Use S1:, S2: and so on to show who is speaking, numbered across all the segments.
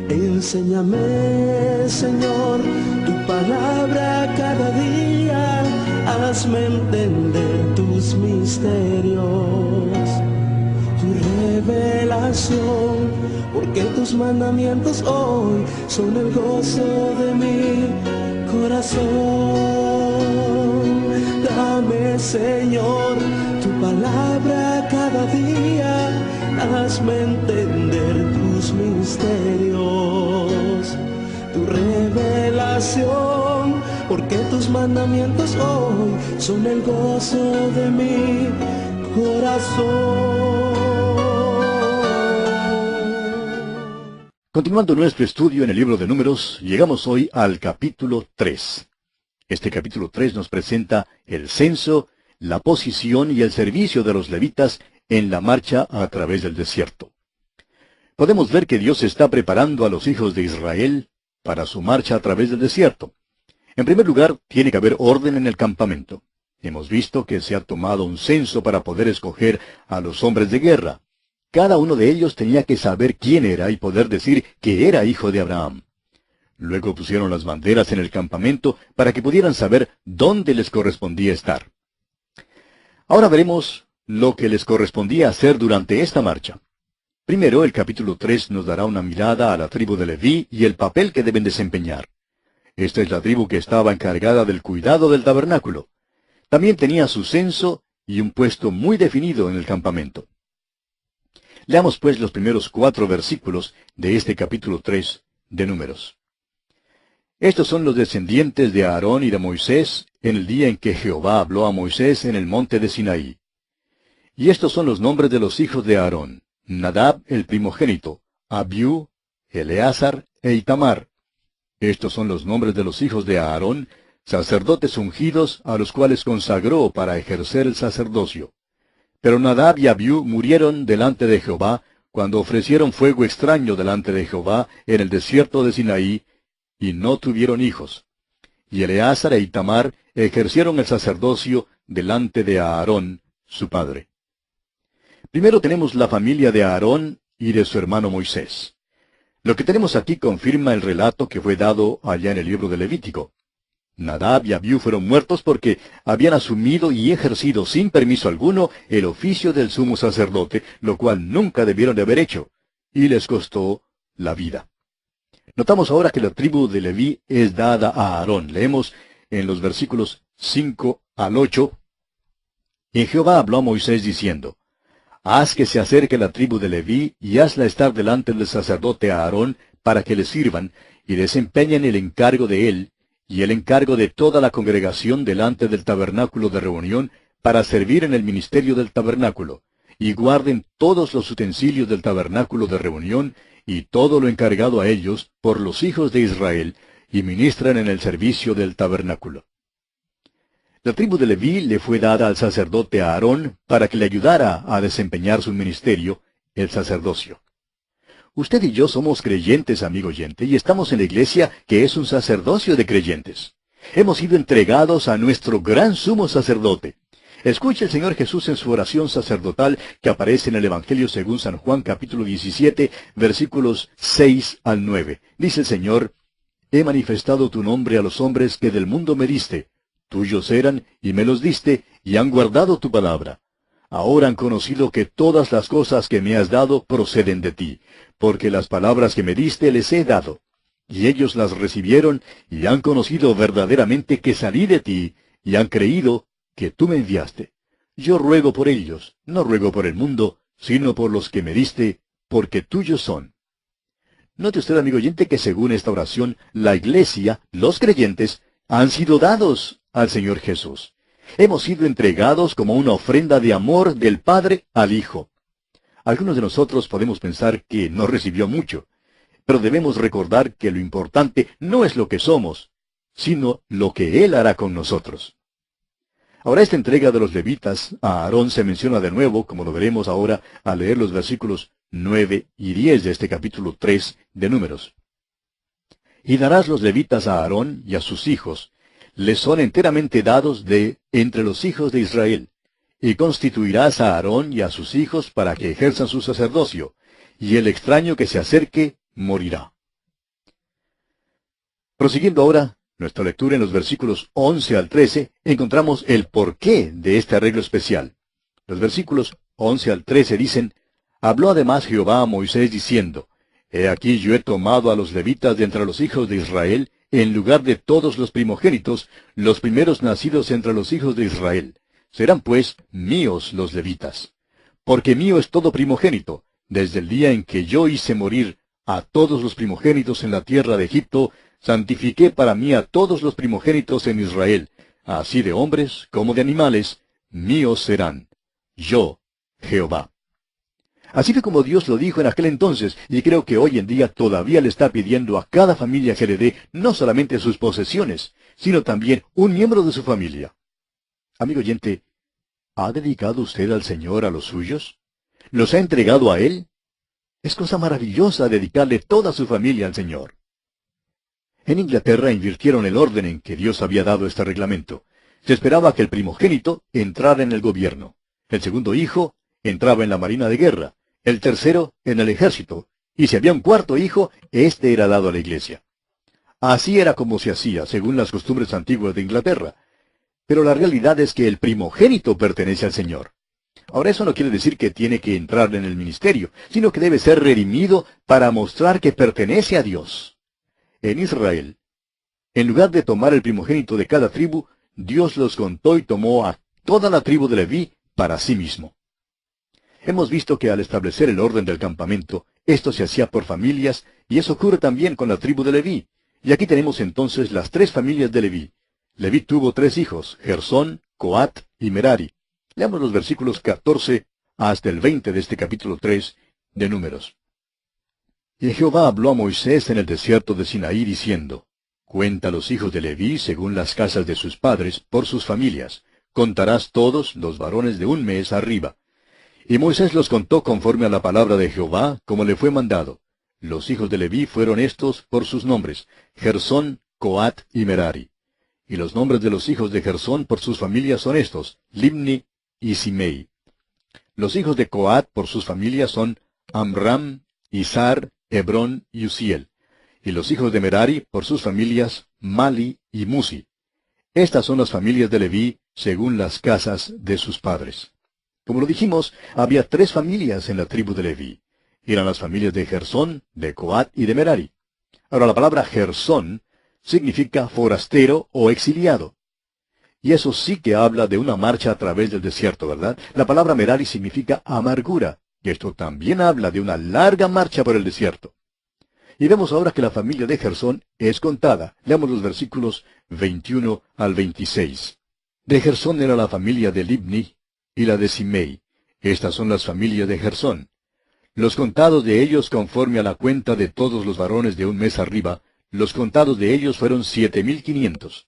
S1: Enséñame, Señor, tu palabra cada día, hazme entender tus misterios, tu revelación, porque tus mandamientos hoy son el gozo de mi corazón. Dame, Señor, tu palabra cada día, hazme entender tus misterios, tu revelación, porque tus mandamientos hoy son el gozo de mi corazón.
S2: Continuando nuestro estudio en el libro de Números, llegamos hoy al capítulo 3. Este capítulo 3 nos presenta el censo, la posición y el servicio de los levitas en la marcha a través del desierto. Podemos ver que Dios está preparando a los hijos de Israel para su marcha a través del desierto. En primer lugar, tiene que haber orden en el campamento. Hemos visto que se ha tomado un censo para poder escoger a los hombres de guerra. Cada uno de ellos tenía que saber quién era y poder decir que era hijo de Abraham. Luego pusieron las banderas en el campamento para que pudieran saber dónde les correspondía estar. Ahora veremos lo que les correspondía hacer durante esta marcha. Primero, el capítulo 3 nos dará una mirada a la tribu de Leví y el papel que deben desempeñar. Esta es la tribu que estaba encargada del cuidado del tabernáculo. También tenía su censo y un puesto muy definido en el campamento. Leamos pues los primeros 4 versículos de este capítulo 3 de Números. Estos son los descendientes de Aarón y de Moisés en el día en que Jehová habló a Moisés en el monte de Sinaí. Y estos son los nombres de los hijos de Aarón: Nadab el primogénito, Abiú, Eleazar e Itamar. Estos son los nombres de los hijos de Aarón, sacerdotes ungidos, a los cuales consagró para ejercer el sacerdocio. Pero Nadab y Abiú murieron delante de Jehová, cuando ofrecieron fuego extraño delante de Jehová en el desierto de Sinaí, y no tuvieron hijos. Y Eleazar e Itamar ejercieron el sacerdocio delante de Aarón, su padre. Primero tenemos la familia de Aarón y de su hermano Moisés. Lo que tenemos aquí confirma el relato que fue dado allá en el libro de Levítico. Nadab y Abiú fueron muertos porque habían asumido y ejercido sin permiso alguno el oficio del sumo sacerdote, lo cual nunca debieron de haber hecho, y les costó la vida. Notamos ahora que la tribu de Leví es dada a Aarón. Leemos en los versículos 5 al 8. Y Jehová habló a Moisés diciendo: Haz que se acerque la tribu de Leví, y hazla estar delante del sacerdote Aarón, para que le sirvan, y desempeñen el encargo de él, y el encargo de toda la congregación delante del tabernáculo de reunión, para servir en el ministerio del tabernáculo, y guarden todos los utensilios del tabernáculo de reunión, y todo lo encargado a ellos por los hijos de Israel, y ministran en el servicio del tabernáculo. La tribu de Leví le fue dada al sacerdote Aarón para que le ayudara a desempeñar su ministerio, el sacerdocio. Usted y yo somos creyentes, amigo oyente, y estamos en la iglesia que es un sacerdocio de creyentes. Hemos sido entregados a nuestro gran sumo sacerdote. Escuche el Señor Jesús en su oración sacerdotal que aparece en el Evangelio según San Juan capítulo 17, versículos 6 al 9. Dice el Señor: He manifestado tu nombre a los hombres que del mundo me diste. Tuyos eran, y me los diste, y han guardado tu palabra. Ahora han conocido que todas las cosas que me has dado proceden de ti, porque las palabras que me diste les he dado. Y ellos las recibieron, y han conocido verdaderamente que salí de ti, y han creído que tú me enviaste. Yo ruego por ellos, no ruego por el mundo, sino por los que me diste, porque tuyos son. Note usted, amigo oyente, que según esta oración, la iglesia, los creyentes, han sido dados al Señor Jesús. Hemos sido entregados como una ofrenda de amor del Padre al Hijo. Algunos de nosotros podemos pensar que no recibió mucho, pero debemos recordar que lo importante no es lo que somos, sino lo que Él hará con nosotros. Ahora, esta entrega de los levitas a Aarón se menciona de nuevo, como lo veremos ahora al leer los versículos 9 y 10 de este capítulo 3 de Números. Y darás los levitas a Aarón y a sus hijos, les son enteramente dados de entre los hijos de Israel, y constituirás a Aarón y a sus hijos para que ejerzan su sacerdocio, y el extraño que se acerque morirá. Prosiguiendo ahora nuestra lectura en los versículos 11 al 13, encontramos el porqué de este arreglo especial. Los versículos 11 al 13 dicen: Habló además Jehová a Moisés diciendo: He aquí yo he tomado a los levitas de entre los hijos de Israel, en lugar de todos los primogénitos, los primeros nacidos entre los hijos de Israel. Serán pues míos los levitas. Porque mío es todo primogénito, desde el día en que yo hice morir a todos los primogénitos en la tierra de Egipto, santifiqué para mí a todos los primogénitos en Israel, así de hombres como de animales, míos serán. Yo, Jehová. Así fue como Dios lo dijo en aquel entonces, y creo que hoy en día todavía le está pidiendo a cada familia que le dé no solamente sus posesiones, sino también un miembro de su familia. Amigo oyente, ¿ha dedicado usted al Señor a los suyos? ¿Los ha entregado a Él? Es cosa maravillosa dedicarle toda su familia al Señor. En Inglaterra invirtieron el orden en que Dios había dado este reglamento. Se esperaba que el primogénito entrara en el gobierno. El segundo hijo entraba en la marina de guerra. El tercero en el ejército. Y si había un cuarto hijo, éste era dado a la iglesia. Así era como se hacía, según las costumbres antiguas de Inglaterra. Pero la realidad es que el primogénito pertenece al Señor. Ahora, eso no quiere decir que tiene que entrar en el ministerio, sino que debe ser redimido para mostrar que pertenece a Dios. En Israel, en lugar de tomar el primogénito de cada tribu, Dios los contó y tomó a toda la tribu de Leví para sí mismo. Hemos visto que al establecer el orden del campamento, esto se hacía por familias, y eso ocurre también con la tribu de Leví. Y aquí tenemos entonces las tres familias de Leví. Leví tuvo tres hijos, Gersón, Coat y Merari. Leamos los versículos 14 hasta el 20 de este capítulo 3 de Números. Y Jehová habló a Moisés en el desierto de Sinaí, diciendo: Cuenta los hijos de Leví según las casas de sus padres, por sus familias. Contarás todos los varones de un mes arriba. Y Moisés los contó conforme a la palabra de Jehová, como le fue mandado. Los hijos de Leví fueron estos por sus nombres: Gersón, Coat y Merari. Y los nombres de los hijos de Gersón por sus familias son estos: Libni y Simei. Los hijos de Coat por sus familias son Amram, Izar, Hebrón y Uziel. Y los hijos de Merari por sus familias, Mali y Musi. Estas son las familias de Leví según las casas de sus padres. Como lo dijimos, había tres familias en la tribu de Leví. Eran las familias de Gersón, de Coat y de Merari. Ahora, la palabra Gersón significa forastero o exiliado. Y eso sí que habla de una marcha a través del desierto, ¿verdad? La palabra Merari significa amargura, y esto también habla de una larga marcha por el desierto. Y vemos ahora que la familia de Gersón es contada. Leamos los versículos 21 al 26. De Gersón era la familia de Libni y la de Simei. Estas son las familias de Gersón. Los contados de ellos conforme a la cuenta de todos los varones de un mes arriba, los contados de ellos fueron 7,500.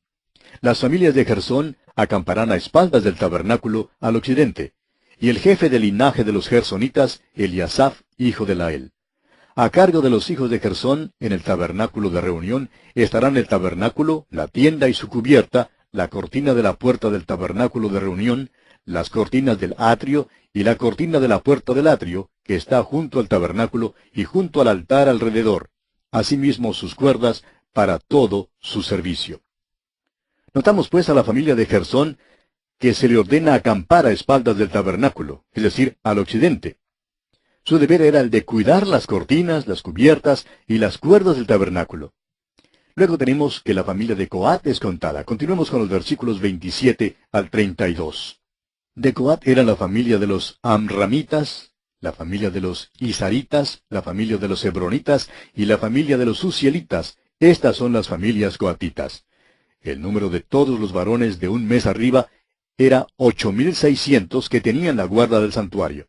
S2: Las familias de Gersón acamparán a espaldas del tabernáculo al occidente, y el jefe del linaje de los gersonitas, Eliasaf, hijo de Lael. A cargo de los hijos de Gersón, en el tabernáculo de reunión, estarán el tabernáculo, la tienda y su cubierta, la cortina de la puerta del tabernáculo de reunión, las cortinas del atrio y la cortina de la puerta del atrio, que está junto al tabernáculo y junto al altar alrededor, asimismo sus cuerdas para todo su servicio. Notamos pues a la familia de Gersón que se le ordena acampar a espaldas del tabernáculo, es decir, al occidente. Su deber era el de cuidar las cortinas, las cubiertas y las cuerdas del tabernáculo. Luego tenemos que la familia de Coat es contada. Continuemos con los versículos 27 al 32. De Coat era la familia de los Amramitas, la familia de los Isaritas, la familia de los Hebronitas y la familia de los Uzielitas. Estas son las familias coatitas. El número de todos los varones de un mes arriba era 8,600 que tenían la guarda del santuario.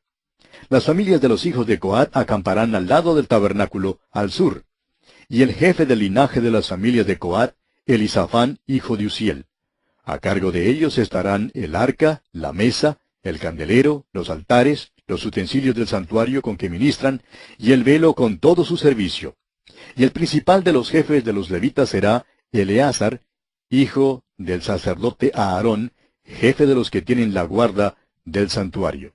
S2: Las familias de los hijos de Coat acamparán al lado del tabernáculo, al sur. Y el jefe del linaje de las familias de Coat, Elisafán, hijo de Uziel. A cargo de ellos estarán el arca, la mesa, el candelero, los altares, los utensilios del santuario con que ministran, y el velo con todo su servicio. Y el principal de los jefes de los levitas será Eleazar, hijo del sacerdote Aarón, jefe de los que tienen la guarda del santuario.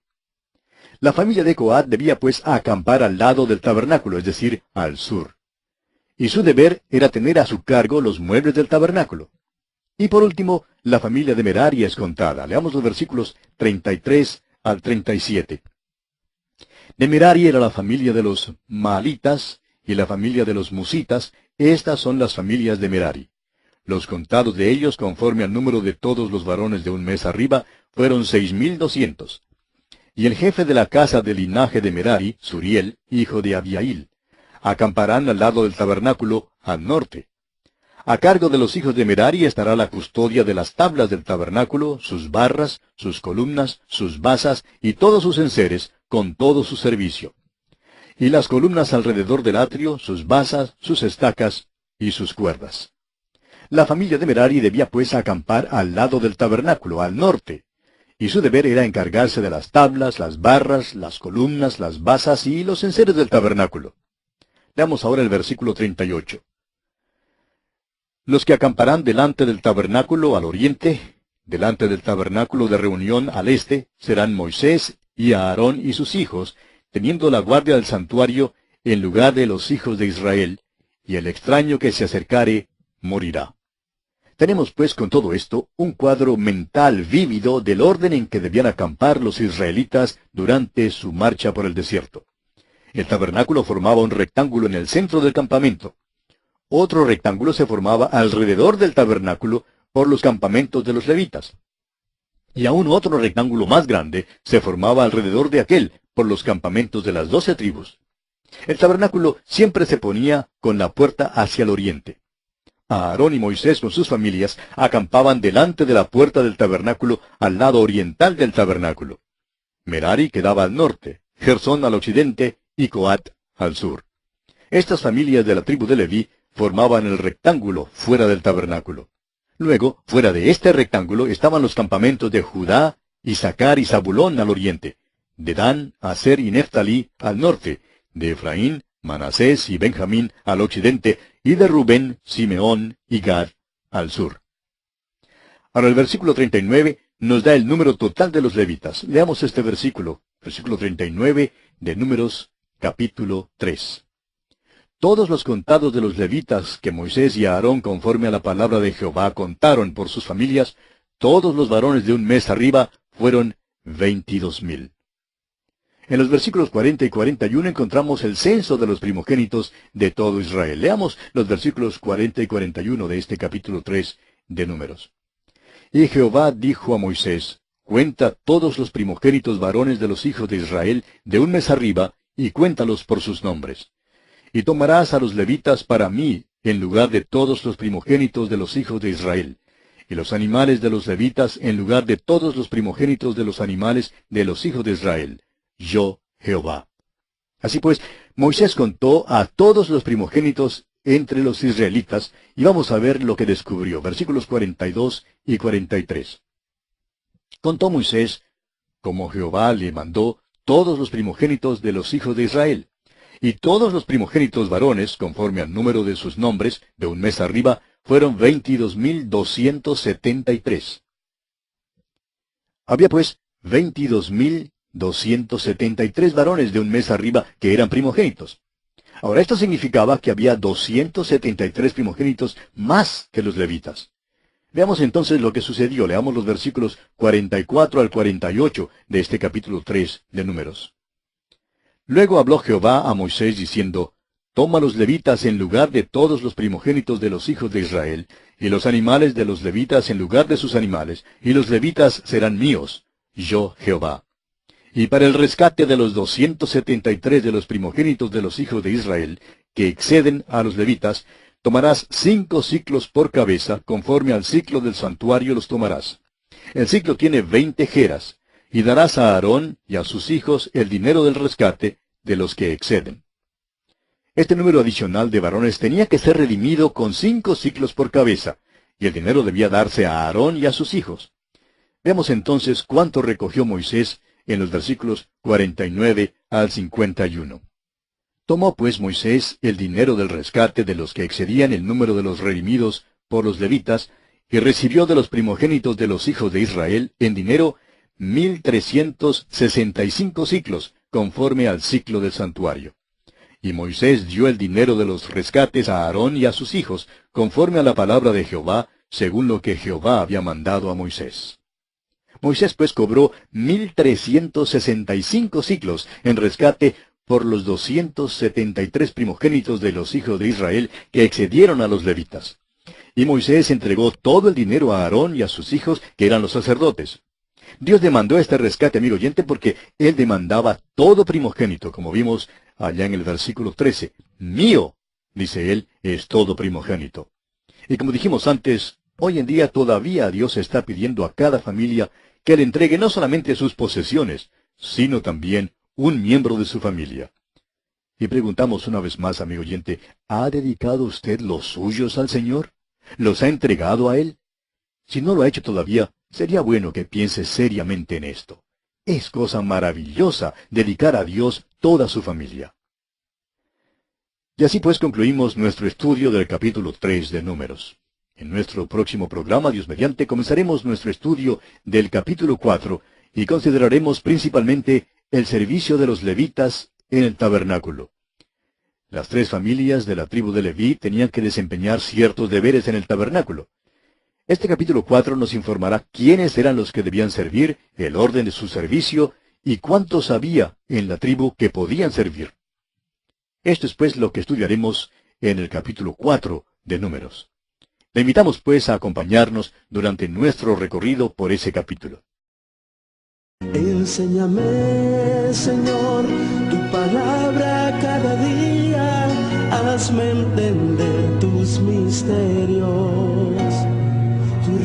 S2: La familia de Coat debía pues acampar al lado del tabernáculo, es decir, al sur. y su deber era tener a su cargo los muebles del tabernáculo. Y por último, la familia de Merari es contada. Leamos los versículos 33 al 37. De Merari era la familia de los Maalitas y la familia de los Musitas. Estas son las familias de Merari. Los contados de ellos, conforme al número de todos los varones de un mes arriba, fueron 6,200. Y el jefe de la casa del linaje de Merari, Suriel, hijo de Abiail, acamparán al lado del tabernáculo, al norte. A cargo de los hijos de Merari estará la custodia de las tablas del tabernáculo, sus barras, sus columnas, sus basas y todos sus enseres, con todo su servicio. Y las columnas alrededor del atrio, sus basas, sus estacas y sus cuerdas. La familia de Merari debía pues acampar al lado del tabernáculo, al norte, y su deber era encargarse de las tablas, las barras, las columnas, las basas y los enseres del tabernáculo. Leamos ahora el versículo 38. Los que acamparán delante del tabernáculo al oriente, delante del tabernáculo de reunión al este, serán Moisés y Aarón y sus hijos, teniendo la guardia del santuario en lugar de los hijos de Israel, y el extraño que se acercare morirá. Tenemos pues con todo esto un cuadro mental vívido del orden en que debían acampar los israelitas durante su marcha por el desierto. El tabernáculo formaba un rectángulo en el centro del campamento. Otro rectángulo se formaba alrededor del tabernáculo por los campamentos de los levitas. Y aún otro rectángulo más grande se formaba alrededor de aquel por los campamentos de las 12 tribus. El tabernáculo siempre se ponía con la puerta hacia el oriente. Aarón y Moisés con sus familias acampaban delante de la puerta del tabernáculo al lado oriental del tabernáculo. Merari quedaba al norte, Gersón al occidente y Coat al sur. Estas familias de la tribu de Leví formaban el rectángulo fuera del tabernáculo. Luego, fuera de este rectángulo estaban los campamentos de Judá, Isaacar y Zabulón al oriente, de Dan, Aser y Neftalí al norte, de Efraín, Manasés y Benjamín al occidente, y de Rubén, Simeón y Gad al sur. Ahora el versículo 39 nos da el número total de los levitas. Leamos este versículo 39 de Números, capítulo 3. Todos los contados de los levitas que Moisés y Aarón, conforme a la palabra de Jehová, contaron por sus familias, todos los varones de un mes arriba, fueron 22,000. En los versículos 40 y 41 encontramos el censo de los primogénitos de todo Israel. Leamos los versículos 40 y 41 de este capítulo 3 de Números. Y Jehová dijo a Moisés, cuenta todos los primogénitos varones de los hijos de Israel de un mes arriba, y cuéntalos por sus nombres. Y tomarás a los levitas para mí, en lugar de todos los primogénitos de los hijos de Israel, y los animales de los levitas en lugar de todos los primogénitos de los animales de los hijos de Israel. Yo, Jehová. Así pues, Moisés contó a todos los primogénitos entre los israelitas, y vamos a ver lo que descubrió. Versículos 42 y 43. Contó Moisés, como Jehová le mandó, todos los primogénitos de los hijos de Israel. Y todos los primogénitos varones, conforme al número de sus nombres, de un mes arriba, fueron 22,273. Había pues 22,273 varones de un mes arriba que eran primogénitos. Ahora, esto significaba que había 273 primogénitos más que los levitas. Veamos entonces lo que sucedió. Leamos los versículos 44 al 48 de este capítulo 3 de Números. Luego habló Jehová a Moisés diciendo, toma los levitas en lugar de todos los primogénitos de los hijos de Israel, y los animales de los levitas en lugar de sus animales, y los levitas serán míos, yo Jehová. Y para el rescate de los 273 de los primogénitos de los hijos de Israel, que exceden a los levitas, tomarás 5 siclos por cabeza, conforme al ciclo del santuario los tomarás. El ciclo tiene 20 geras, y darás a Aarón y a sus hijos el dinero del rescate de los que exceden. Este número adicional de varones tenía que ser redimido con 5 siclos por cabeza, y el dinero debía darse a Aarón y a sus hijos. Veamos entonces cuánto recogió Moisés en los versículos 49 al 51. Tomó pues Moisés el dinero del rescate de los que excedían el número de los redimidos por los levitas, y recibió de los primogénitos de los hijos de Israel en dinero 1,365 siclos, conforme al ciclo del santuario. Y Moisés dio el dinero de los rescates a Aarón y a sus hijos, conforme a la palabra de Jehová, según lo que Jehová había mandado a Moisés. Moisés pues cobró 1,365 siclos en rescate por los 273 primogénitos de los hijos de Israel que excedieron a los levitas. Y Moisés entregó todo el dinero a Aarón y a sus hijos, que eran los sacerdotes. Dios demandó este rescate, amigo oyente, porque Él demandaba todo primogénito, como vimos allá en el versículo 13. Mío, dice Él, es todo primogénito. Y como dijimos antes, hoy en día todavía Dios está pidiendo a cada familia que le entregue no solamente sus posesiones, sino también un miembro de su familia. Y preguntamos una vez más, amigo oyente, ¿ha dedicado usted los suyos al Señor? ¿Los ha entregado a Él? Si no lo ha hecho todavía, sería bueno que piense seriamente en esto. Es cosa maravillosa dedicar a Dios toda su familia. Y así pues concluimos nuestro estudio del capítulo 3 de Números. En nuestro próximo programa, Dios mediante, comenzaremos nuestro estudio del capítulo 4 y consideraremos principalmente el servicio de los levitas en el tabernáculo. Las 3 familias de la tribu de Leví tenían que desempeñar ciertos deberes en el tabernáculo. Este capítulo 4 nos informará quiénes eran los que debían servir, el orden de su servicio y cuántos había en la tribu que podían servir. Esto es pues lo que estudiaremos en el capítulo 4 de Números. Le invitamos pues a acompañarnos durante nuestro recorrido por ese capítulo.
S1: Enséñame, Señor, tu palabra cada día, hazme entender tus misterios, tu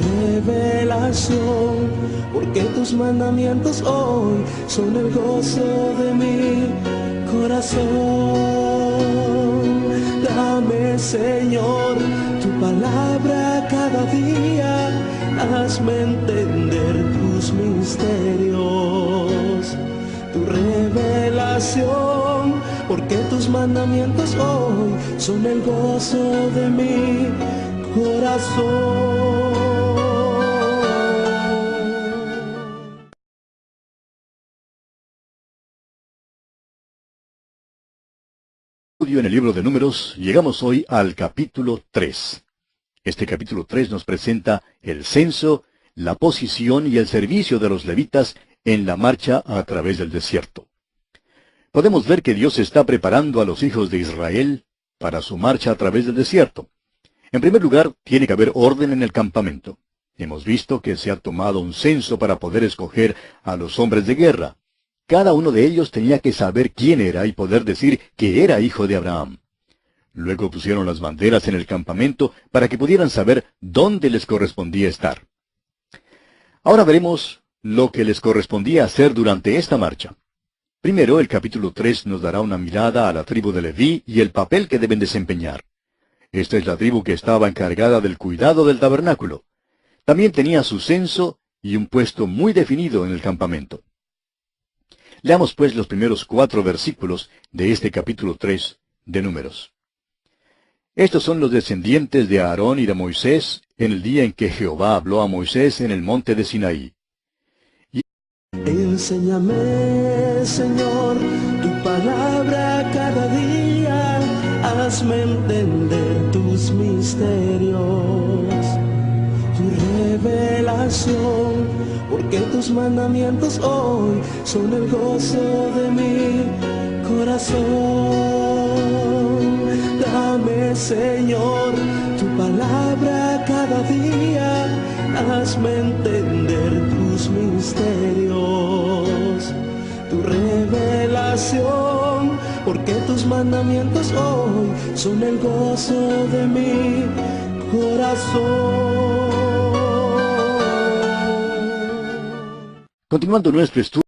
S1: revelación, porque tus mandamientos hoy son el gozo de mi corazón. Dame, Señor, tu palabra cada día, hazme entender tus misterios, tu revelación, porque tus mandamientos hoy son el gozo de mi corazón.
S2: En el libro de Números, llegamos hoy al capítulo 3. Este capítulo 3 nos presenta el censo, la posición y el servicio de los levitas en la marcha a través del desierto. Podemos ver que Dios está preparando a los hijos de Israel para su marcha a través del desierto. En primer lugar, tiene que haber orden en el campamento. Hemos visto que se ha tomado un censo para poder escoger a los hombres de guerra. Cada uno de ellos tenía que saber quién era y poder decir que era hijo de Abraham. Luego pusieron las banderas en el campamento para que pudieran saber dónde les correspondía estar. Ahora veremos lo que les correspondía hacer durante esta marcha. Primero, el capítulo 3 nos dará una mirada a la tribu de Leví y el papel que deben desempeñar. Esta es la tribu que estaba encargada del cuidado del tabernáculo. También tenía su censo y un puesto muy definido en el campamento. Leamos pues los primeros 4 versículos de este capítulo 3 de Números. Estos son los descendientes de Aarón y de Moisés en el día en que Jehová habló a Moisés en el monte de Sinaí.
S1: Enséñame, Señor, tu palabra cada día, hazme entender tus misterios, tu revelación, porque tus mandamientos hoy son el gozo de mi corazón. Dame, Señor, tu palabra cada día, hazme entender tus misterios, tu revelación, porque tus mandamientos hoy son el gozo de mi corazón.
S2: Continuando nuestro estudio,